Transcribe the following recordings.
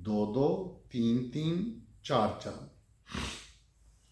2-2, 3-3, 4-4।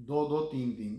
2-2, 3-3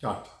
4-4।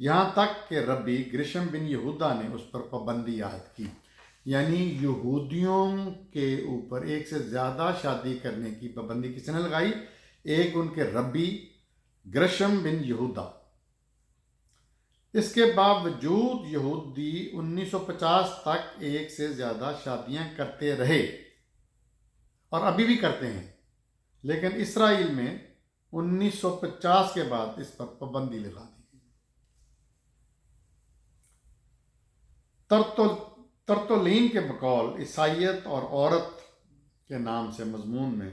یہاں تک کہ ربی گرشم بن یہودا نے اس پر پابندی عائد کی، یعنی یہودیوں کے اوپر ایک سے زیادہ شادی کرنے کی پابندی کس نے لگائی؟ ایک ان کے ربی گرشم بن یہودا۔ اس کے باوجود یہودی 1950 تک ایک سے زیادہ شادیاں کرتے رہے اور ابھی بھی کرتے ہیں، لیکن اسرائیل میں 1950 کے بعد اس پر پابندی لگا دی گئی۔ ترتولین کے بقول عیسائیت اور عورت کے نام سے مضمون میں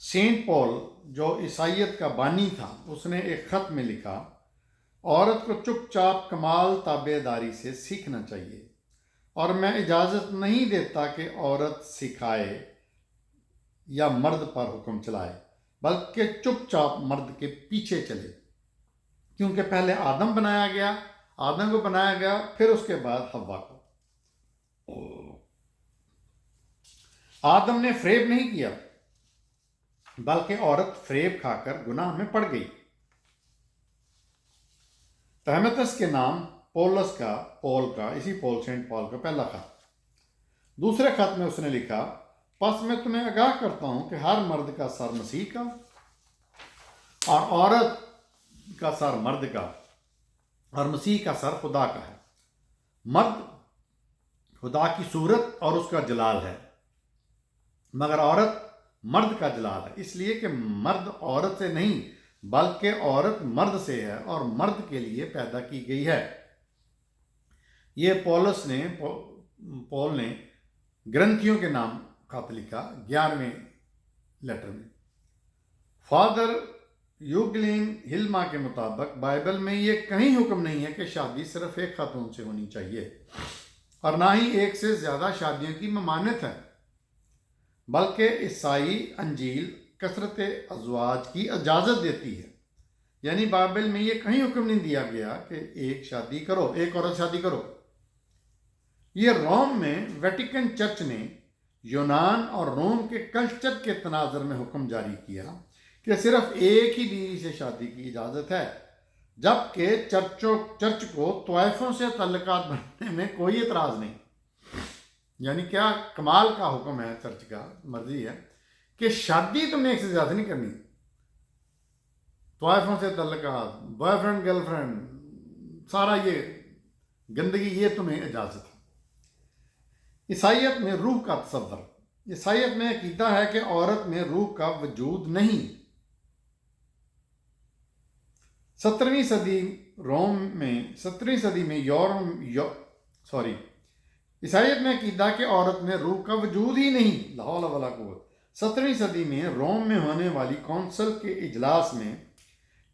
سینٹ پال جو عیسائیت کا بانی تھا، اس نے ایک خط میں لکھا، عورت کو چپ چاپ کمال تابع داری سے سیکھنا چاہیے، اور میں اجازت نہیں دیتا کہ عورت سکھائے یا مرد پر حکم چلائے، بلکہ چپ چاپ مرد کے پیچھے چلے، کیونکہ پہلے آدم کو بنایا گیا، پھر اس کے بعد حوا کو۔ آدم نے فریب نہیں کیا، بلکہ عورت فریب کھا کر گناہ میں پڑ گئی۔ تہمتس کے نام پول کا سینٹ پال کا پہلا خط۔ دوسرے خط میں اس نے لکھا، پس میں تمہیں آگاہ کرتا ہوں کہ ہر مرد کا سر مسیح کا اور عورت کا سر مرد کا اور مسیح کا سر خدا کا ہے۔ مرد خدا کی صورت اور اس کا جلال ہے، مگر عورت مرد کا جلال ہے، اس لیے کہ مرد عورت سے نہیں بلکہ عورت مرد سے ہے اور مرد کے لیے پیدا کی گئی ہے۔ یہ پول نے گرنتھیوں کے نام خط لکھا 11ویں لیٹر میں۔ فادر یوگلین ہلما کے مطابق بائبل میں یہ کہیں حکم نہیں ہے کہ شادی صرف ایک خاتون سے ہونی چاہیے، اور نہ ہی ایک سے زیادہ شادیوں کی ممانعت ہے، بلکہ عیسائی انجیل کثرت ازواج کی اجازت دیتی ہے۔ یعنی بائبل میں یہ کہیں حکم نہیں دیا گیا کہ ایک عورت شادی کرو۔ یہ روم میں ویٹیکن چرچ نے یونان اور روم کے کلچر کے تناظر میں حکم جاری کیا کہ صرف ایک ہی بیوی سے شادی کی اجازت ہے، جبکہ چرچ کو طائفوں سے تعلقات بنانے میں کوئی اعتراض نہیں۔ یعنی کیا کمال کا حکم ہے، چرچ کا مرضی ہے کہ شادی تم نے ایک سے زیادہ نہیں کرنی، طائفوں سے تعلقات، بوائے فرینڈ گرل فرینڈ، سارا یہ گندگی، یہ تمہیں اجازت ہے۔ عیسائیت میں روح کا تصور۔ عیسائیت میں عقیدہ ہے کہ عورت میں روح کا وجود نہیں۔ 17ویں صدی میں عیسائیت میں عقیدہ کہ عورت میں روح کا وجود ہی نہیں، لا حول ولا قوت۔ 17ویں صدی میں روم میں ہونے والی کونسل کے اجلاس میں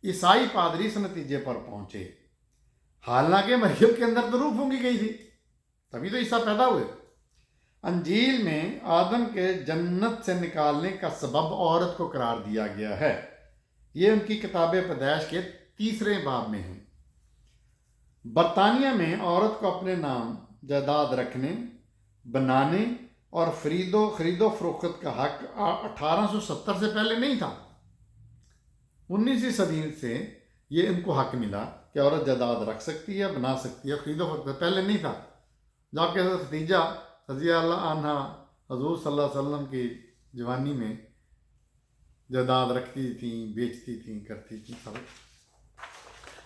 عیسائی پادری اس نتیجے پر پہنچے، حالانکہ مریم کے اندر تو روح پھونکی گئی تھی، تبھی تو عیسیٰ پیدا ہوئے۔ انجیل میں آدم کے جنت سے نکالنے کا سبب عورت کو قرار دیا گیا ہے۔ یہ ان کی کتاب پیدائش کے 3 باب میں ہے۔ برطانیہ میں عورت کو اپنے نام، جائیداد رکھنے، بنانے اور خرید و فروخت کا حق 1870 سے پہلے نہیں تھا۔ 19ویں صدی سے یہ ان کو حق ملا کہ عورت جائیداد رکھ سکتی ہے، بنا سکتی ہے، خرید و فروخت پہلے نہیں تھا، جبکہ حضرت خدیجہ رضی اللہ عنہ حضور صلی اللہ علیہ وسلم کی جوانی میں جائیداد رکھتی تھیں، بیچتی تھیں، کرتی تھیں سب۔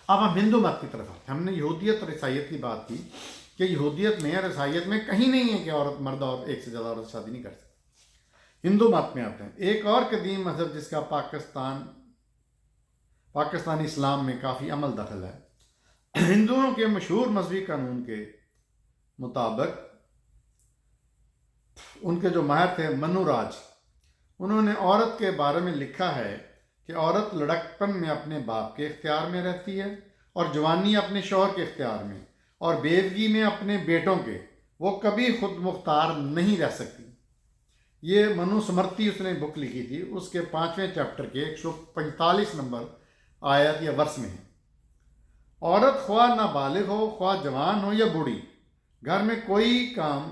اب ہم ہندو مت کی طرف آتے ہیں۔ ہم نے یہودیت اور عیسائیت کی بات کی کہ یہودیت میں اور عیسائیت میں کہیں نہیں ہے کہ عورت مرد اور ایک سے زیادہ عورت شادی نہیں کر سکتی۔ ہندو مت میں آتے ہیں۔ ایک اور قدیم مذہب جس کا پاکستانی اسلام میں کافی عمل دخل ہے۔ ہندوؤں کے مشہور مذہبی قانون کے مطابق ان کے جو ماہر تھے منو راج، انہوں نے عورت کے بارے میں لکھا ہے کہ عورت لڑکپن میں اپنے باپ کے اختیار میں رہتی ہے اور جوانی اپنے شوہر کے اختیار میں، اور بیوگی میں اپنے بیٹوں کے، وہ کبھی خود مختار نہیں رہ سکتی۔ یہ منو سمرتی اس نے بک لکھی تھی، اس کے 5ویں چیپٹر کے 145 نمبر آیت یا ورس میں ہے۔ عورت خواہ نابالغ ہو، خواہ جوان ہو یا بوڑھی، گھر میں کوئی کام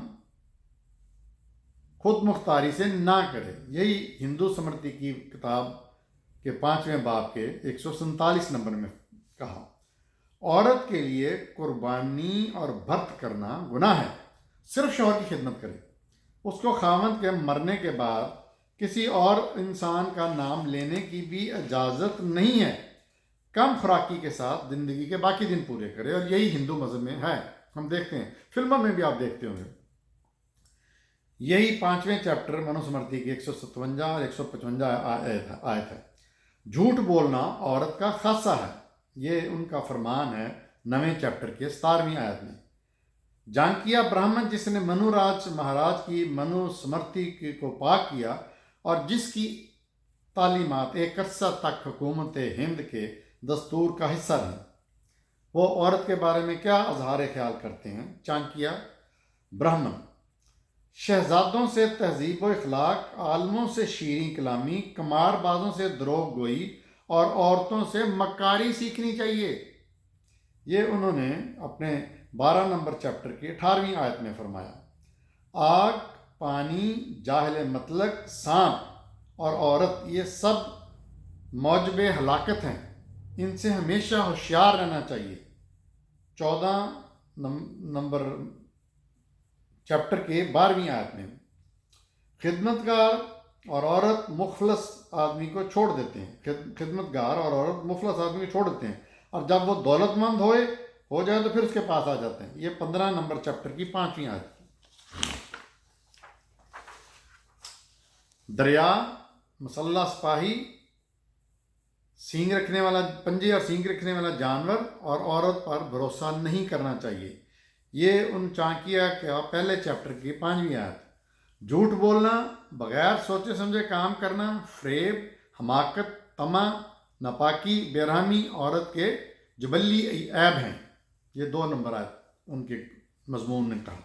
خود مختاری سے نہ کرے۔ یہی ہندو سمرتی کی کتاب کے 5ویں باب کے 147 نمبر میں کہا عورت کے لیے قربانی اور بھرت کرنا گناہ ہے، صرف شوہر کی خدمت کرے، اس کو خاوند کے مرنے کے بعد کسی اور انسان کا نام لینے کی بھی اجازت نہیں ہے، کم خوراکی کے ساتھ زندگی کے باقی دن پورے کرے، اور یہی ہندو مذہب میں ہے، ہم دیکھتے ہیں فلموں میں بھی آپ دیکھتے ہوں گے۔ یہی 5ویں چیپٹر منوسمرتی کی 157 اور 155 آیت ہے۔ جھوٹ بولنا عورت کا خاصہ ہے، یہ ان کا فرمان ہے 9ویں چیپٹر کے 17ویں آیت میں۔ جانکیا برہمن جس نے منو راج مہاراج کی منوسمرتی کو پاک کیا اور جس کی تعلیمات ایک عرصہ تک حکومت ہند کے دستور کا حصہ رہیں، وہ عورت کے بارے میں کیا اظہار خیال کرتے ہیں؟ چانکیہ برہمن: شہزادوں سے تہذیب و اخلاق، عالموں سے شیریں کلامی، کمار بازوں سے دروغ گوئی اور عورتوں سے مکاری سیکھنی چاہیے۔ یہ انہوں نے اپنے 12 نمبر چیپٹر کی 18ویں آیت میں فرمایا۔ آگ، پانی، جاہل مطلق، سانپ اور عورت یہ سب موجب ہلاکت ہیں، ان سے ہمیشہ ہوشیار رہنا چاہیے۔ 14 نمبر چیپٹر کے 12ویں آیت میں خدمتگار اور عورت مخلص آدمی کو چھوڑ دیتے ہیں، خدمتگار اور عورت مخلص آدمی کو چھوڑ دیتے ہیں، اور جب وہ دولت مند ہو جائے تو پھر اس کے پاس آ جاتے ہیں۔ یہ 15 نمبر چیپٹر کی 5ویں آیت۔ دریا، مسلح سپاہی، سینگ رکھنے والا، پنجے اور سینگ رکھنے والا جانور اور عورت پر بھروسہ نہیں کرنا چاہیے۔ یہ ان چانکیہ کا پہلے چیپٹر کی 5ویں آیت۔ جھوٹ بولنا، بغیر سوچے سمجھے کام کرنا، فریب، حماقت، طمع، ناپاکی، بےرحمی عورت کے جبلی عیب ہیں۔ یہ 2 نمبر آیت ان کے مضمون نے کہا۔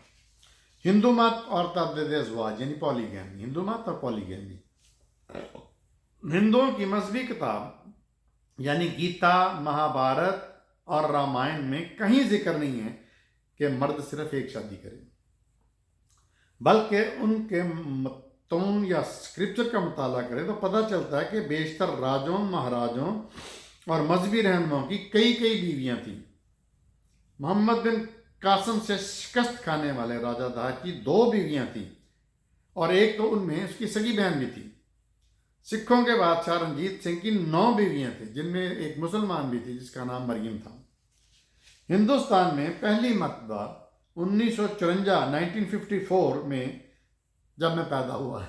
ہندو مت اور تعدد ازواج یعنی پالیگیمی، ہندو مت اور پالیگیمی۔ ہندوؤں کی مذہبی کتاب یعنی گیتا، مہابھارت اور رامائن میں کہیں ذکر نہیں ہے کہ مرد صرف ایک شادی کرے، بلکہ ان کے متون یا اسکرپچر کا مطالعہ کرے تو پتہ چلتا ہے کہ بیشتر راجوں، مہاراجوں اور مذہبی رہنماؤں کی کئی بیویاں تھیں۔ محمد بن قاسم سے شکست کھانے والے راجہ دھار کی 2 بیویاں تھیں، اور ایک تو ان میں اس کی سگی بہن بھی تھی۔ سکھوں کے بادشاہ رنجیت سنگھ کی 9 بیویاں تھیں، جن میں ایک مسلمان بھی تھی جس کا نام مریم تھا۔ ہندوستان میں پہلی مرتبہ 1954 میں جب میں پیدا ہوا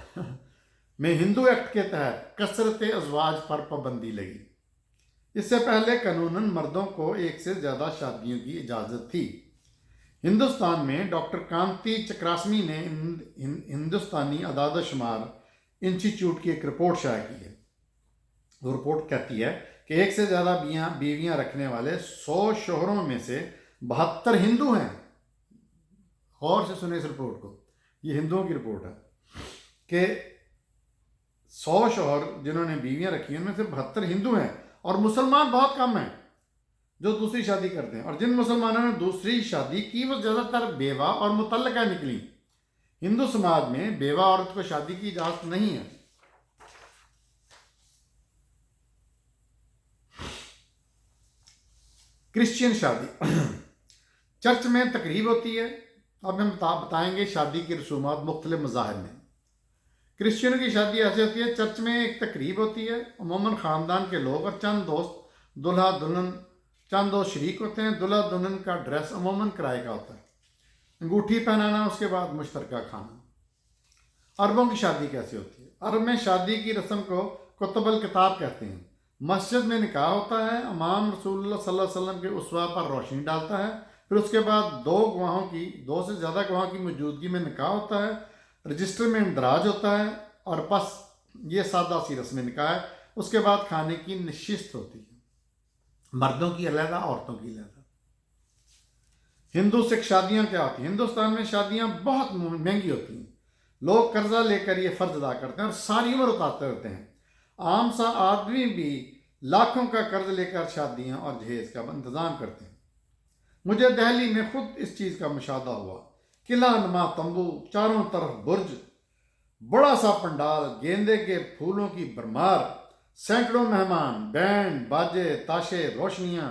میں ہندو ایکٹ کے تحت کثرت ازواج پر پابندی لگی۔ اس سے پہلے قانوناً مردوں کو ایک سے زیادہ شادیوں کی اجازت تھی۔ ہندوستان میں ڈاکٹر کانتی چکراسمی نے ہندوستانی اعداد و شمار انسٹیٹیوٹ کی ایک رپورٹ شائع کی ہے۔ وہ رپورٹ کہتی ہے کہ ایک سے زیادہ بیویاں رکھنے والے 100 شوہروں میں سے 72 ہندو ہیں۔ غور سے سنیں اس رپورٹ کو، یہ ہندوؤں کی رپورٹ ہے کہ 100 شوہر جنہوں نے بیویاں رکھی ہیں ان میں سے 72 ہندو ہیں، اور مسلمان بہت کم ہیں جو دوسری شادی کرتے ہیں، اور جن مسلمانوں نے دوسری شادی کی وہ زیادہ تر بیوہ اور مطلقہ نکلی۔ ہندو سماج میں بیوہ عورت کو شادی کی اجازت نہیں ہے۔ کرسچین شادی، چرچ میں تقریب ہوتی ہے۔ اب ہم بتائیں گے شادی کی رسومات مختلف مذاہب میں۔ کرسچنوں کی شادی ایسے ہوتی ہے، چرچ میں ایک تقریب ہوتی ہے، عموماً خاندان کے لوگ اور چند دوست، دلہا دلہن، چند دوست شریک ہوتے ہیں۔ دلہا دلہن کا ڈریس عموماً کرائے کا ہوتا ہے، انگوٹھی پہنانا، اس کے بعد مشترکہ کھانا۔ عربوں کی شادی کیسے ہوتی ہے؟ عرب میں شادی کی رسم کو کتب الکتاب کہتے ہیں۔ مسجد میں نکاح ہوتا ہے، امام رسول اللہ صلی اللہ علیہ وسلم کے اسوہ پر روشنی ڈالتا ہے، پھر اس کے بعد 2 سے زیادہ گواہوں کی موجودگی میں نکاح ہوتا ہے، رجسٹر میں اندراج ہوتا ہے، اور بس یہ سادہ سی رسم نکاح ہے۔ اس کے بعد کھانے کی نشست ہوتی ہے، مردوں کی علیحدہ، عورتوں کی علیحدہ۔ ہندو سکھ شادیاں کیا ہوتی ہیں؟ ہندوستان میں شادیاں بہت مہنگی ہوتی ہیں، لوگ قرضہ لے کر یہ فرض ادا کرتے ہیں اور ساری عمر اتارتے رہتے ہیں۔ عام سا آدمی بھی لاکھوں کا قرض لے کر شادیاں اور جہیز کا انتظام کرتے ہیں۔ مجھے دہلی میں خود اس چیز کا مشاہدہ ہوا۔ قلعہ نما تمبو، چاروں طرف برج، بڑا سا پنڈال، گیندے کے پھولوں کی بھرمار، سینکڑوں مہمان، بینڈ باجے، تاشے، روشنیاں،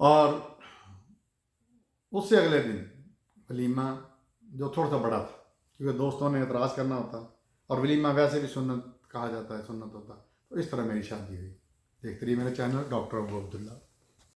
اور اس سے اگلے دن ولیمہ جو تھوڑا سا بڑا تھا، کیونکہ دوستوں نے اعتراض کرنا ہوتا، اور ولیمہ ویسے بھی سنت کہا جاتا ہے، سنت ہوتا، تو اس طرح میری شادی ہوئی۔ دیکھتے رہیے میرا چینل ڈاکٹر ابو عبداللہ۔